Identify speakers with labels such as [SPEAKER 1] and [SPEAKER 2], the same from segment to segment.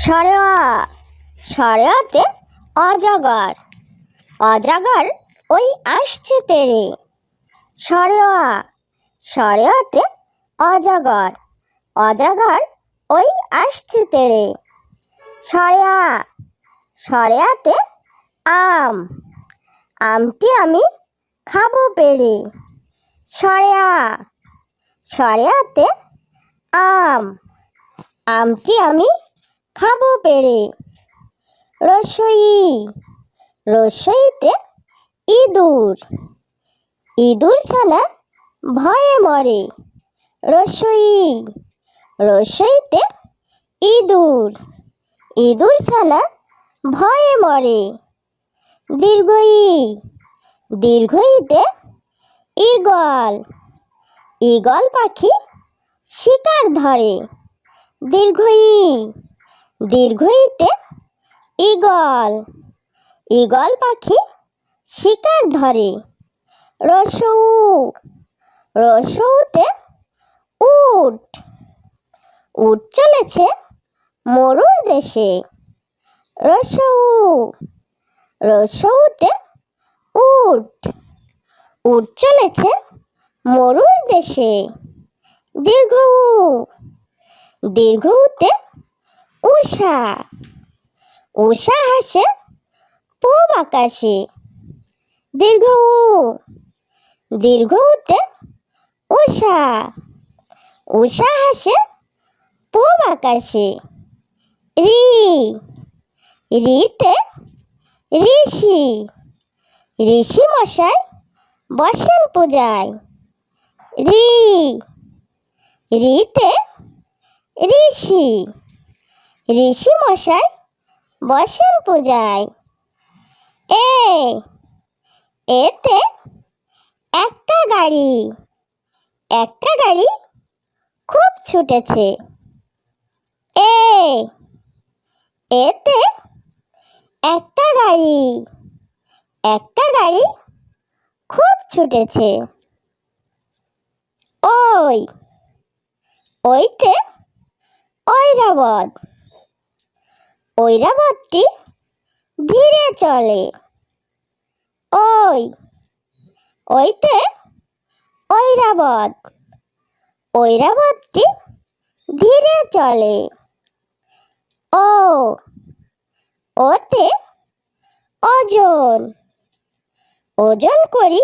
[SPEAKER 1] সরেয়া সরেয়াতে অজগর অজগর ওই আসছে তেরে। সরেয়া সরেয়াতে অজগর অজগর ওই আসছে তেরে। সরেয়া সরেয়াতে আম আমটি আমি খাবো পেড়ে। সরেয়া সরেয়াতে আম আমটি আমি খাবো পেড়ে। রসই রসইতে ইঁদুর ইঁদুর ছানা ভয়ে মরে। রসই রসইতে ইঁদুর ইঁদুর ছানা ভয়ে মরে। দীর্ঘই দীর্ঘইতে ঈগল ঈগল পাখি শিকার ধরে। দীর্ঘই দীর্ঘইতে ঈগল ঈগল পাখি শিকার ধরে। রসৌ রসৌতে উট উট চলেছে মরুর দেশে। রসৌ রসৌতে উট উট চলেছে মরুর দেশে। দীর্ঘউ দীর্ঘউতে উষা উষা হাসে পূব আকাশে। দীর্ঘউ দীর্ঘউতে উষা উষা হাসে পূব আকাশে। রি রিতে ঋষি ঋষি মশাই বসেন পূজায়। রি রিতে ঋষি ঋষি মশাই বসেন পূজায়। এতে একটা গাড়ি খুব ছুটেছে। এতে একটা গাড়ি খুব ছুটেছে। ওইতে ঐরাবত ঐরাবতটি ধীরে চলে। ওইতে ঐরাবত ঐরাবতটি ধীরে চলে। ওতে ওজন ওজন করি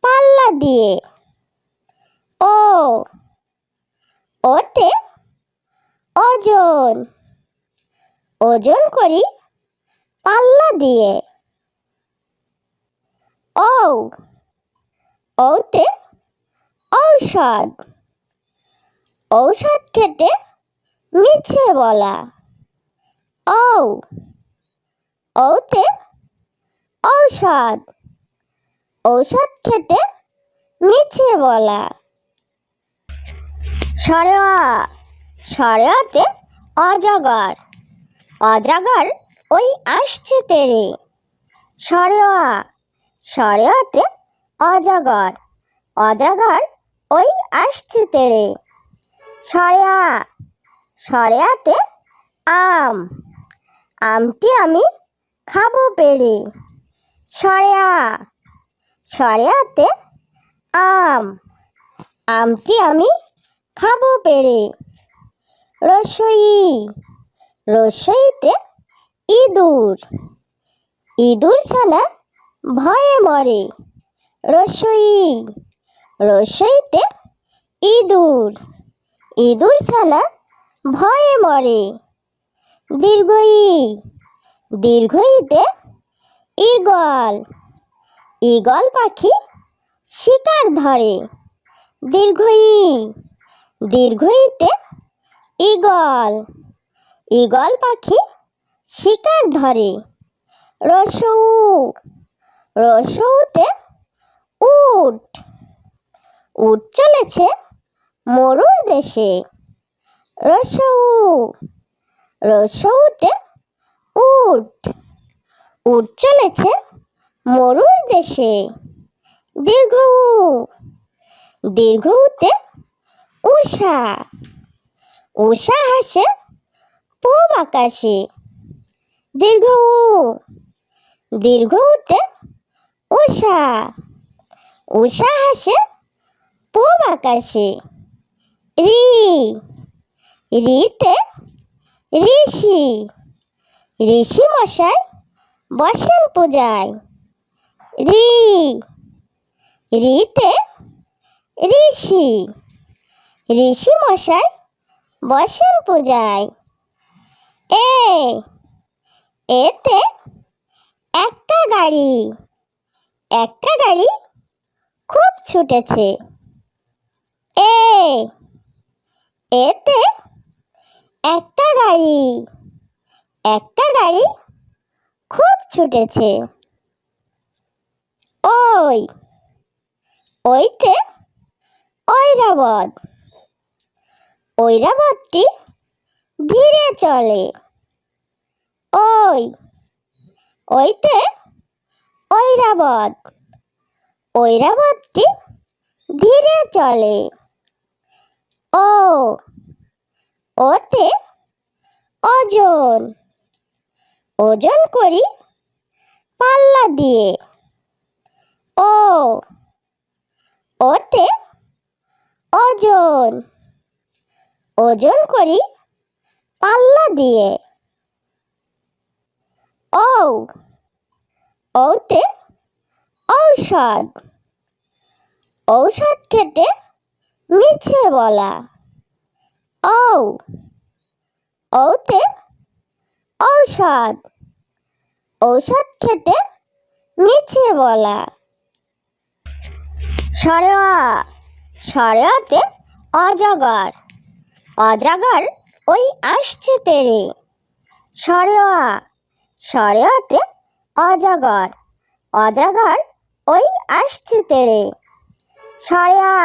[SPEAKER 1] পাল্লা দিয়ে। ওতে ওজন ওজন করি পাল্লা দিয়ে। ওতে ঔষধ ঔষধ খেতে মিছে বলা। ওতে ঔষধ ঔষধ খেতে মিছে বলা। সরেয়া সরেয়াতে অজগর অজগর ওই আসছে তেরে। সরেয়া সরেয়াতে অজগর অজগর ওই আসছে তেরে। সরেয়া সরেয়াতে আম আমটি আমি খাবো পেড়ে। সরেয়া সরেয়াতে আম আমটি আমি খাবো পেড়ে। রসই রসইতে ইঁদুর ইঁদুর ছানা ভয়ে মরে। রসই রসইতে ইঁদুর ইঁদুর ছানা ভয়ে মরে। দীর্ঘই দীর্ঘইতে ঈগল ঈগল পাখি শিকার ধরে। দীর্ঘই দীর্ঘইতে ঈগল ঈগল পাখি শিকার ধরে। রসৌ রসৌতে উট উট চলেছে মরুর দেশে। রসৌ রসৌতে উট উট চলেছে মরুর দেশে। দীর্ঘউ দীর্ঘউতে উষা উষা হাসে পূব আকাশে। দীর্ঘ উ, দীর্ঘ উতে উষা, উষা হাসে পূব আকাশে। রি, রিতে ঋষি, ঋষি মশাই বসেন পূজায়। রি, রিতে ঋষি, ঋষি মশাই বসেন পূজায়। এ, এতে একটা গাড়ি, একটা গাড়ি খুব ছুটেছে। এ, এতে একটা গাড়ি, একটা গাড়ি খুব ছুটেছে। ওই, ওইতে ঐরাবত, ঐরাবতটি ধীরে চলে। ওই, ওইতে ঐরাবত, ঐরাবতটি ধীরে চলে। ও, ওতে ওজন, ওজন করি পাল্লা দিয়ে। ও, ওতে ওজন, ওজন করি পাল্লা দিয়ে। ও, ওতে ঔষধ, ঔষধ খেতে মিছে বলা। ও, ওতে ঔষধ, ঔষধ খেতে মিছে বলা। সরেয়া, সরেয়াতে অজগর, অজগর ওই আসছে তেরে। সরেয়া, সরেয়াতে অজগর, অজগর ওই আসছে তেরে। সরেয়া,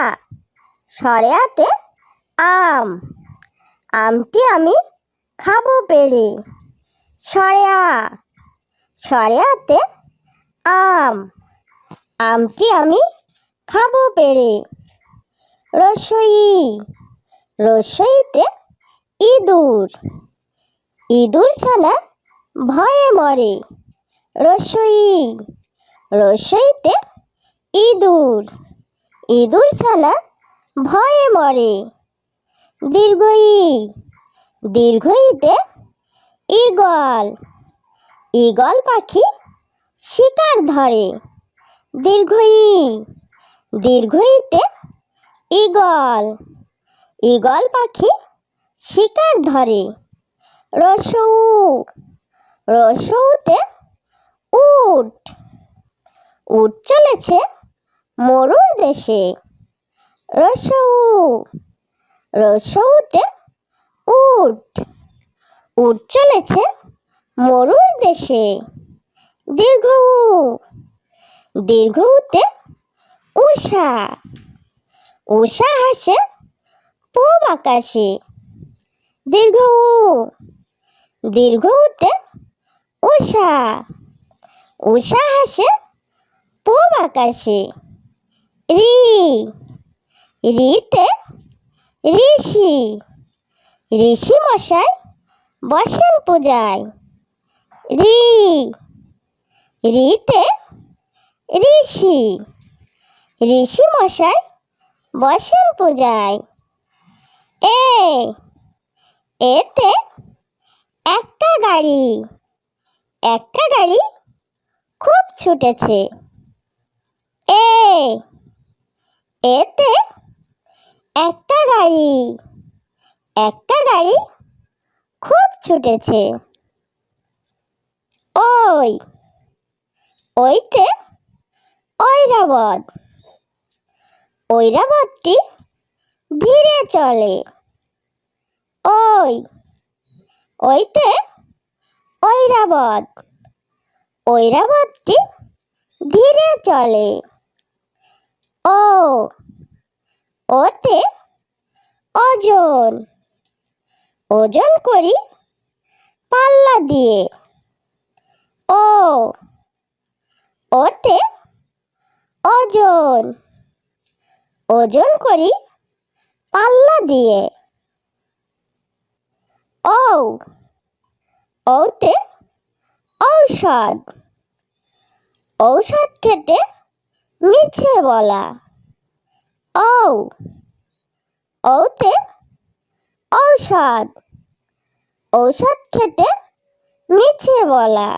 [SPEAKER 1] সরেয়াতে আম, আমটি আমি খাবো পেড়ে। সরেয়া, সরেয়াতে আম, আমটি আমি খাবো পেড়ে। রসই, রসইতে ইঁদুর, ইঁদুর ছানা ভয়ে মরে। রসই, রসইতে ইঁদুর, ইঁদুর ছানা ভয়ে মরে। দীর্ঘই, দীর্ঘইতে ঈগল, ঈগল পাখি শিকার ধরে। দীর্ঘই, দীর্ঘইতে ঈগল, ঈগল পাখি শিকার ধরে। রসৌ, রসৌতে উট, উট চলেছে মরুর দেশে। রসৌ, রসৌতে উট, উট চলেছে মরুর দেশে। দীর্ঘ উ, দীর্ঘ উতে উষা, উষা হাসে পূব আকাশে। দীর্ঘ উ, দীর্ঘ উতে উষা, উষা হাসে পূব আকাশে। রি, রিতে ঋষি, ঋষি মশাই বসেন পূজায়। রি, রিতে ঋষি, ঋষি মশাই বসেন পূজায়। এ, এতে একটা গাড়ি, একটা গাড়ি খুব ছুটেছে। এ, এতে একটা গাড়ি, একটা গাড়ি খুব ছুটেছে। ওই, ওইতে ঐরাবত, ঐরাবতটি ধীরে চলে। ওই, ওইতে ঐরাবত, ঐরাবতটি ধীরে চলে। ও, ওতে ওজন, ওজন করি পাল্লা দিয়ে। ও, ওতে ওজন, ওজন করি পাল্লা দিয়ে। ও, ঔতে ঔষধ, ঔষধ খেতে মিছে বলা। ঔ, ঔতে ঔষধ, ঔষধ খেতে মিছে বলা।